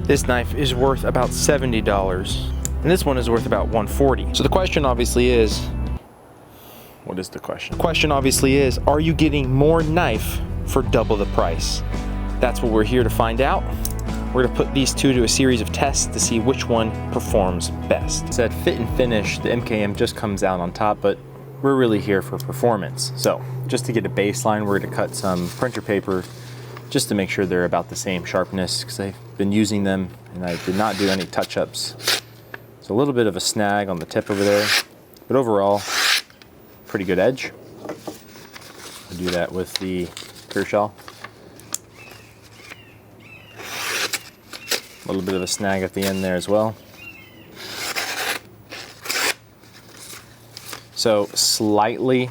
This knife is worth about $70, and this one is worth about $140. So the question obviously is, what is the question? The question obviously is, are you getting more knife for double the price? That's what we're here to find out. We're gonna put these two to a series of tests to see which one performs best. So at fit and finish, the MKM just comes out on top, but we're really here for performance. So just to get a baseline, we're gonna cut some printer paper just to make sure they're about the same sharpness, because I've been using them and I did not do any touch-ups. So a little bit of a snag on the tip over there, but overall, pretty good edge. I'll do that with the Kershaw. A little bit of a snag at the end there as well. So slightly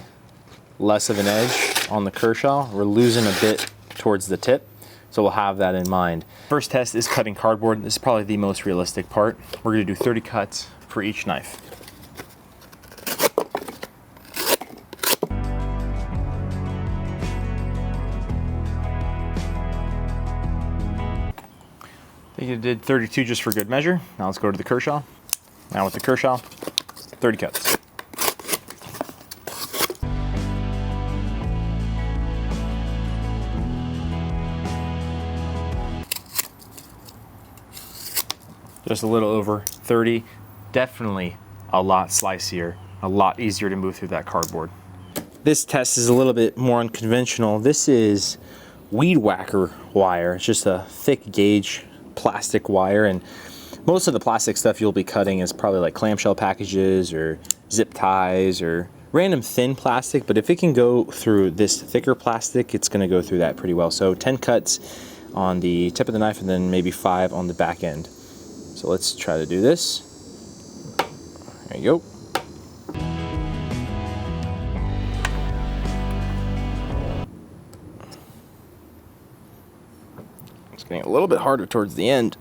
less of an edge on the Kershaw. We're losing a bit towards the tip, so we'll have that in mind. First test is cutting cardboard. This is probably the most realistic part. We're gonna do 30 cuts for each knife. I think I did 32 just for good measure. Now let's go to the Kershaw. Now with the Kershaw, 30 cuts. Just a little over 30. Definitely a lot slicier, a lot easier to move through that cardboard. This test is a little bit more unconventional. This is weed whacker wire. It's just a thick gauge plastic wire, and most of the plastic stuff you'll be cutting is probably like clamshell packages or zip ties or random thin plastic, but if it can go through this thicker plastic, it's going to go through that pretty well. So 10 cuts on the tip of the knife and then maybe 5 on the back end. So let's try to do this. There you go. Getting a little bit harder towards the end.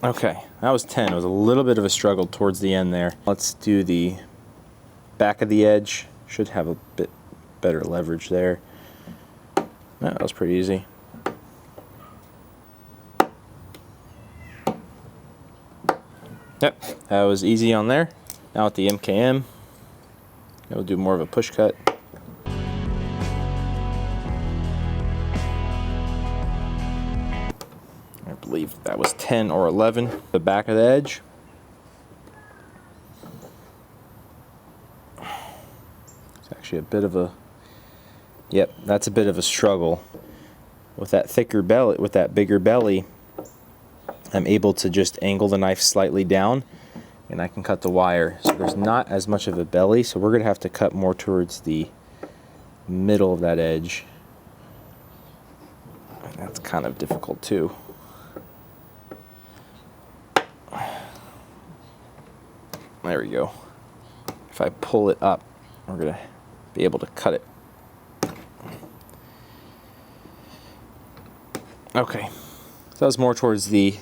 Okay, that was 10. It was a little bit of a struggle towards the end there. Let's do the back of the edge. Should have a bit better leverage there. That was pretty easy. Yep, that was easy on there. Now with the MKM, we'll do more of a push cut. I believe that was 10 or 11. The back of the edge. It's actually a bit of a, yep, that's a bit of a struggle. With that thicker belly, with that bigger belly, I'm able to just angle the knife slightly down and I can cut the wire. So there's not as much of a belly, so we're gonna have to cut more towards the middle of that edge. And that's kind of difficult too. There we go. If I pull it up, we're gonna be able to cut it. Okay, so that was more towards the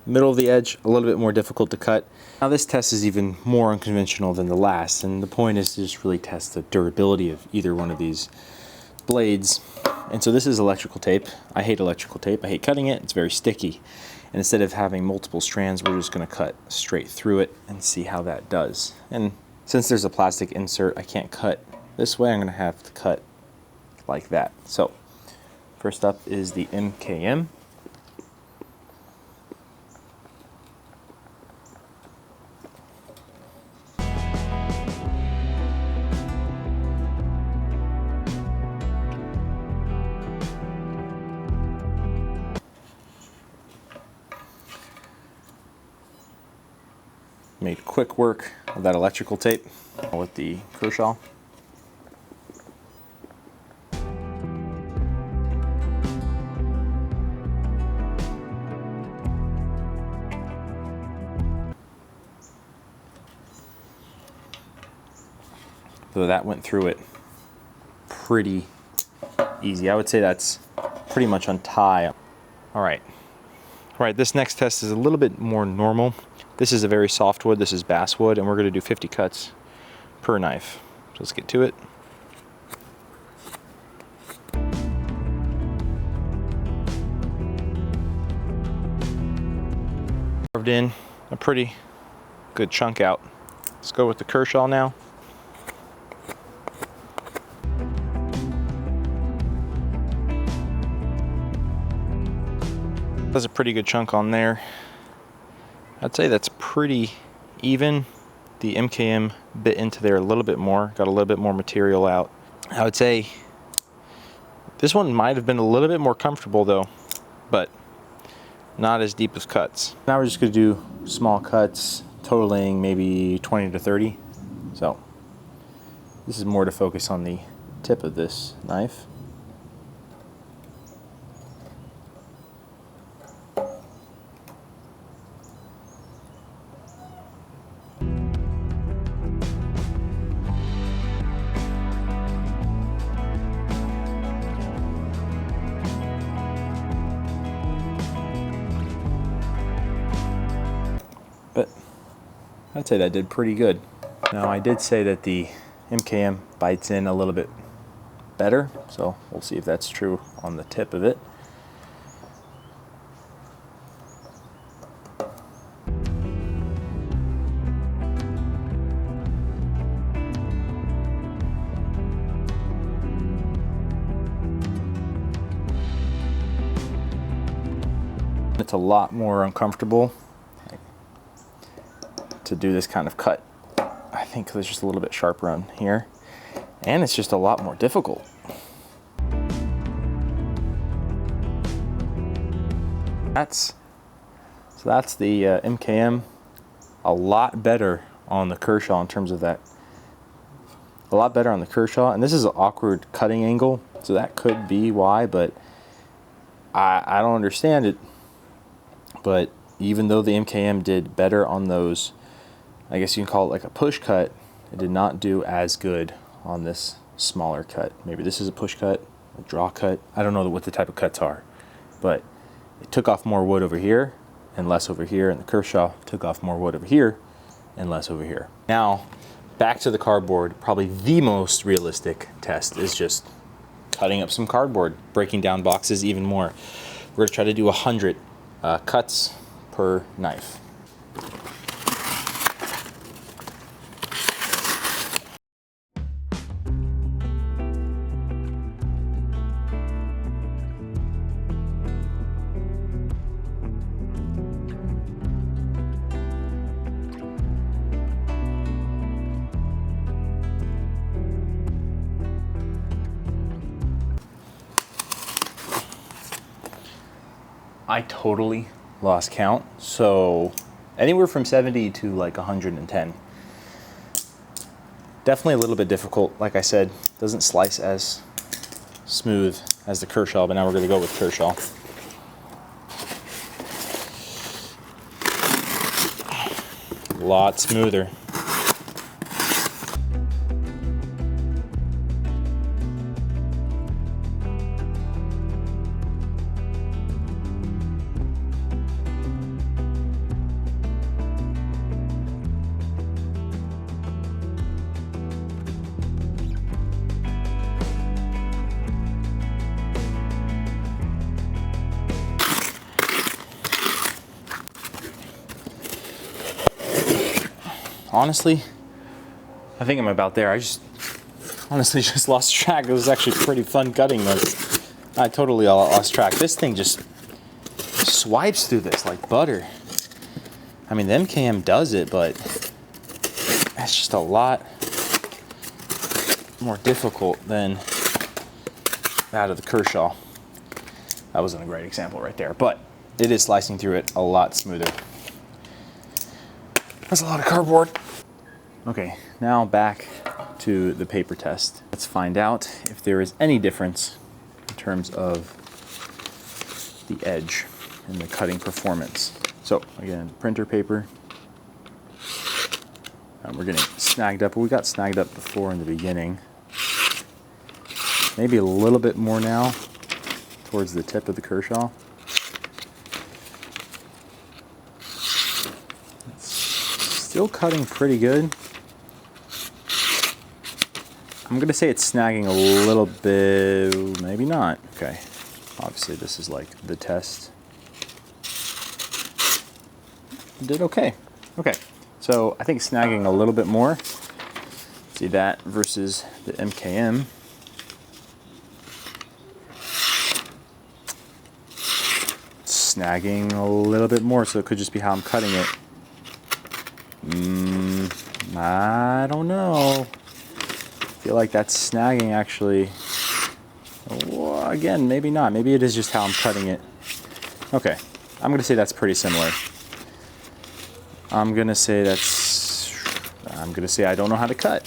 middle of the edge, a little bit more difficult to cut. Now this test is even more unconventional than the last, and the point is to just really test the durability of either one of these blades. And so this is electrical tape. I hate electrical tape. I hate cutting it. It's very sticky. And instead of having multiple strands, we're just going to cut straight through it and see how that does. And since there's a plastic insert, I can't cut this way. I'm going to have to cut like that. So first up is the MKM. Made quick work of that electrical tape with the Kershaw. So that went through it pretty easy. I would say that's pretty much on tie. All right, this next test is a little bit more normal. This is a very soft wood, this is basswood, and we're gonna do 50 cuts per knife. So let's get to it. carved in a pretty good chunk out. Let's go with the Kershaw now. That's a pretty good chunk on there. I'd say that's pretty even. The MKM bit into there a little bit more, got a little bit more material out. I would say this one might have been a little bit more comfortable though, but not as deep as cuts. Now we're just gonna do small cuts, totaling maybe 20 to 30. So this is more to focus on the tip of this knife. But I'd say that did pretty good. Now I did say that the MKM bites in a little bit better, so we'll see if that's true on the tip of it. It's a lot more uncomfortable to do this kind of cut. I think there's just a little bit sharper on here, and it's just a lot more difficult. That's the MKM. A lot better on the Kershaw in terms of that. A lot better on the Kershaw, and this is an awkward cutting angle, so that could be why, but I don't understand it. But even though the MKM did better on those, I guess you can call it like a push cut, it did not do as good on this smaller cut. Maybe this is a push cut, a draw cut. I don't know what the type of cuts are, but it took off more wood over here and less over here, and the Kershaw took off more wood over here and less over here. Now, back to the cardboard. Probably the most realistic test is just cutting up some cardboard, breaking down boxes even more. We're gonna try to do 100 cuts per knife. I totally lost count, so anywhere from 70 to like 110. Definitely a little bit difficult. Like I said, doesn't slice as smooth as the Kershaw, but now we're going to go with Kershaw. A lot smoother. Honestly, I think I'm about there. I just honestly just lost track. It was actually pretty fun cutting this. I totally lost track. This thing just swipes through this like butter. I mean, the MKM does it, but it's just a lot more difficult than that of the Kershaw. That wasn't a great example right there, but it is slicing through it a lot smoother. That's a lot of cardboard. Okay, now back to the paper test. Let's find out if there is any difference in terms of the edge and the cutting performance. So again, printer paper. We're getting snagged up. We got snagged up before in the beginning. Maybe a little bit more now towards the tip of the Kershaw. Still cutting pretty good. I'm gonna say it's snagging a little bit, maybe not. Okay, obviously this is like the test. did okay. Okay, so I think snagging a little bit more. See that versus the MKM. Snagging a little bit more, so it could just be how I'm cutting it. I don't know. I feel like that's snagging actually. Well, again, maybe not. Maybe it is just how I'm cutting it. Okay, I'm gonna say that's pretty similar. I'm gonna say I don't know how to cut.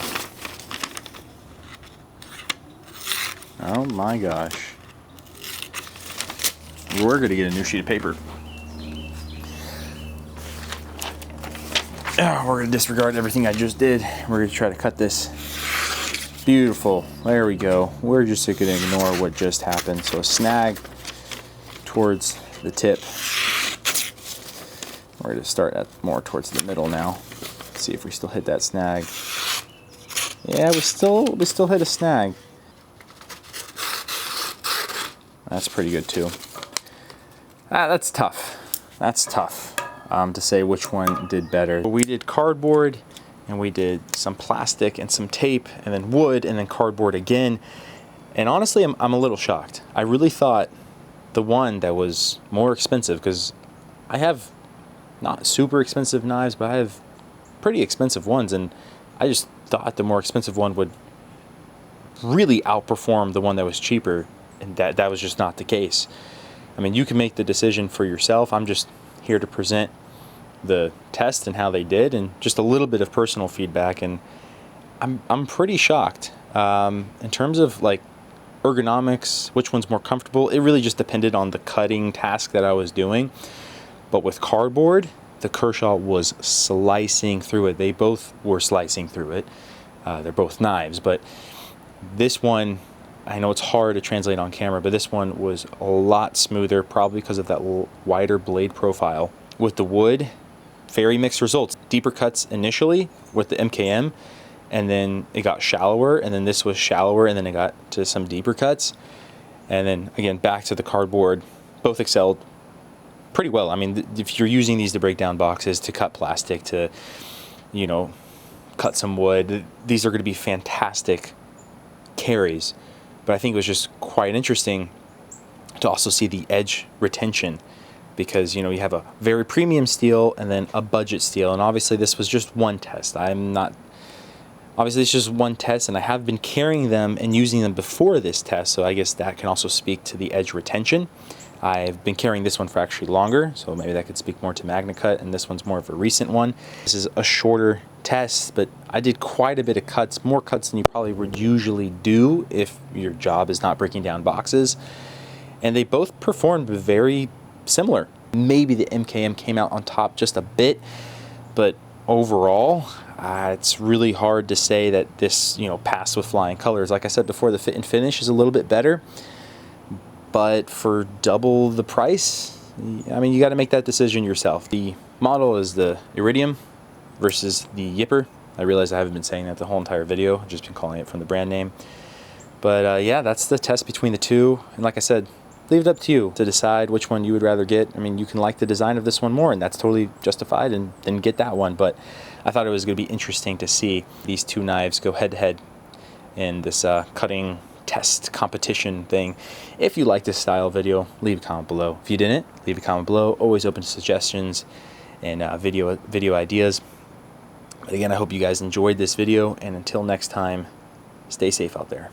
Oh my gosh. We're gonna get a new sheet of paper. Oh, we're gonna disregard everything I just did. We're gonna try to cut this. Beautiful. There we go. We're just gonna ignore what just happened. So snag towards the tip. We're gonna start at more towards the middle now. See if we still hit that snag. Yeah, we still hit a snag. That's pretty good too. That's tough. That's tough to say which one did better. We did cardboard, and we did some plastic and some tape, and then wood, and then cardboard again. And honestly, I'm a little shocked. I really thought the one that was more expensive, because I have not super expensive knives, but I have pretty expensive ones, and I just thought the more expensive one would really outperform the one that was cheaper, and that was just not the case. I mean, you can make the decision for yourself. I'm just here to present the test and how they did, and just a little bit of personal feedback, and I'm pretty shocked. In terms of like ergonomics, which one's more comfortable, it really just depended on the cutting task that I was doing. But with cardboard, the Kershaw was slicing through it. They both were slicing through it. They're both knives, but this one, I know it's hard to translate on camera, but this one was a lot smoother, probably because of that wider blade profile. With the wood, very mixed results. Deeper cuts initially with the MKM, and then it got shallower, and then this was shallower, and then it got to some deeper cuts. And then again, back to the cardboard, both excelled pretty well. I mean, if you're using these to break down boxes, to cut plastic, to, you know, cut some wood, these are going to be fantastic carries. But I think it was just quite interesting to also see the edge retention, because, you know, you have a very premium steel and then a budget steel, and obviously this was just one test. Obviously it's just one test, and I have been carrying them and using them before this test, so I guess that can also speak to the edge retention. I've been carrying this one for actually longer, so maybe that could speak more to MagnaCut, and this one's more of a recent one. This is a shorter test, but I did quite a bit of cuts, more cuts than you probably would usually do if your job is not breaking down boxes. And they both performed very similar. Maybe the MKM came out on top just a bit, but overall, it's really hard to say that this, you know, passed with flying colors. Like I said before, the fit and finish is a little bit better, but for double the price, I mean, you got to make that decision yourself. The model is the Iridium versus the Yipper. I realize I haven't been saying that the whole entire video. I've just been calling it from the brand name. But yeah, that's the test between the two. And like I said, leave it up to you to decide which one you would rather get. I mean, you can like the design of this one more, and that's totally justified, and then get that one. But I thought it was going to be interesting to see these two knives go head to head in this cutting test competition thing. If you like this style video, leave a comment below. If you didn't, leave a comment below. Always open to suggestions and video ideas. But again, I hope you guys enjoyed this video, and until next time, stay safe out there.